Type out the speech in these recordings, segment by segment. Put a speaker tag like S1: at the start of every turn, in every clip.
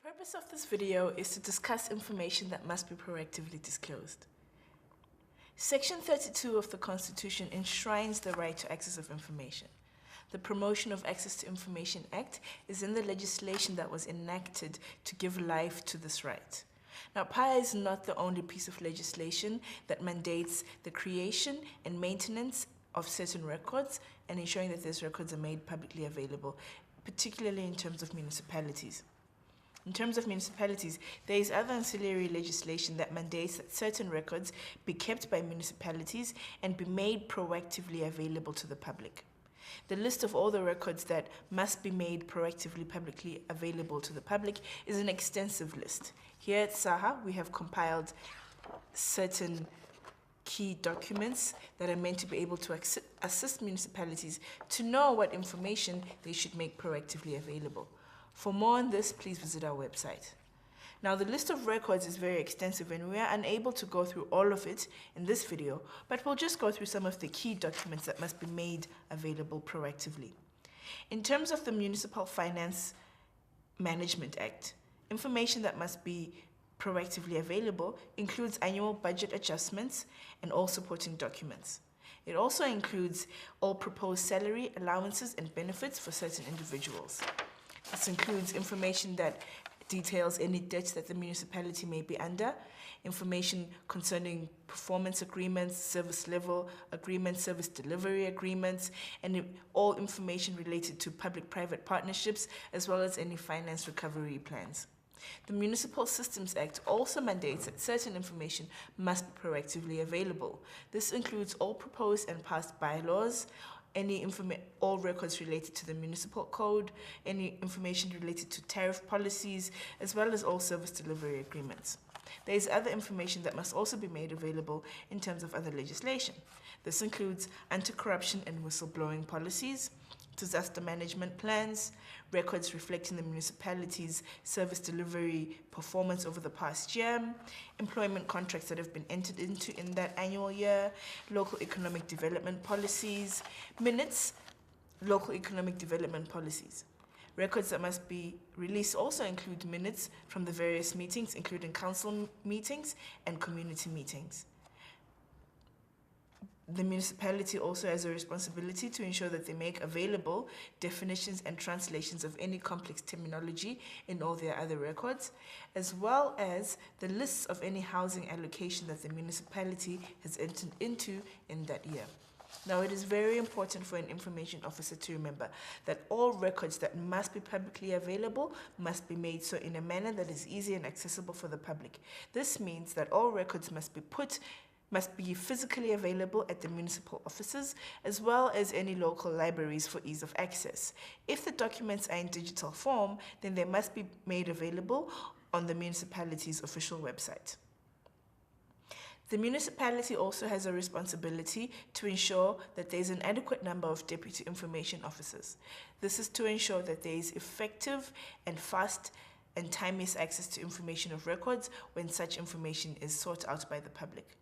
S1: The purpose of this video is to discuss information that must be proactively disclosed. Section 32 of the Constitution enshrines the right to access of information. The Promotion of Access to Information Act is in the legislation that was enacted to give life to this right. Now, PAIA is not the only piece of legislation that mandates the creation and maintenance of certain records and ensuring that these records are made publicly available, particularly in terms of municipalities. In terms of municipalities, there is other ancillary legislation that mandates that certain records be kept by municipalities and be made proactively available to the public. The list of all the records that must be made proactively publicly available to the public is an extensive list. Here at SAHA, we have compiled certain key documents that are meant to be able to assist municipalities to know what information they should make proactively available. For more on this, please visit our website. Now, the list of records is very extensive and we are unable to go through all of it in this video, but we'll just go through some of the key documents that must be made available proactively. In terms of the Municipal Finance Management Act, information that must be proactively available includes annual budget adjustments and all supporting documents. It also includes all proposed salary, allowances, and benefits for certain individuals. This includes information that details any debts that the municipality may be under, information concerning performance agreements, service level agreements, service delivery agreements, and all information related to public-private partnerships, as well as any finance recovery plans. The Municipal Systems Act also mandates that certain information must be proactively available. This includes all proposed and passed bylaws, all records related to the municipal code, any information related to tariff policies, as well as all service delivery agreements. There is other information that must also be made available in terms of other legislation. This includes anti-corruption and whistleblowing policies, disaster management plans, records reflecting the municipality's service delivery performance over the past year, employment contracts that have been entered into in that annual year, local economic development policies, minutes, local economic development policies. Records that must be released also include minutes from the various meetings, including council meetings and community meetings. The municipality also has a responsibility to ensure that they make available definitions and translations of any complex terminology in all their other records, as well as the lists of any housing allocation that the municipality has entered into in that year. Now, it is very important for an information officer to remember that all records that must be publicly available must be made so in a manner that is easy and accessible for the public. This means that all records must be physically available at the municipal offices, as well as any local libraries for ease of access. If the documents are in digital form, then they must be made available on the municipality's official website. The municipality also has a responsibility to ensure that there is an adequate number of deputy information officers. This is to ensure that there is effective and fast and timeous access to information of records when such information is sought out by the public.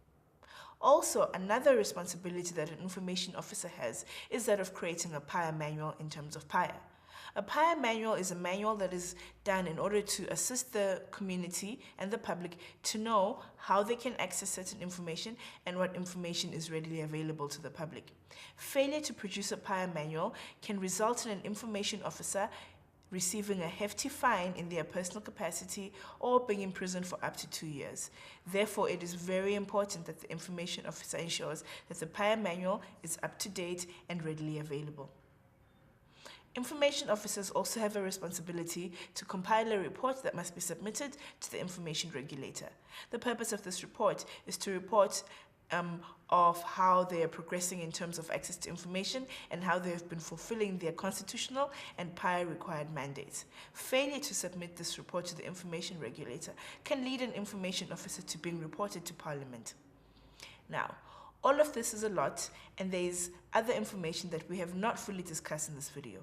S1: Also, another responsibility that an information officer has is that of creating a PAIA manual in terms of PAIA. A PAIA manual is a manual that is done in order to assist the community and the public to know how they can access certain information and what information is readily available to the public. Failure to produce a PAIA manual can result in an information officer receiving a hefty fine in their personal capacity or being in prison for up to 2 years. Therefore, it is very important that the information officer ensures that the PAIA manual is up to date and readily available. Information officers also have a responsibility to compile a report that must be submitted to the information regulator. The purpose of this report is to report of how they are progressing in terms of access to information and how they have been fulfilling their constitutional and PAIA required mandates. Failure to submit this report to the information regulator can lead an information officer to being reported to Parliament. Now, all of this is a lot, and there is other information that we have not fully discussed in this video.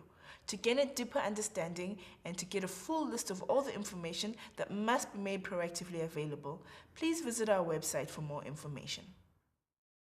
S1: To gain a deeper understanding and to get a full list of all the information that must be made proactively available, please visit our website for more information.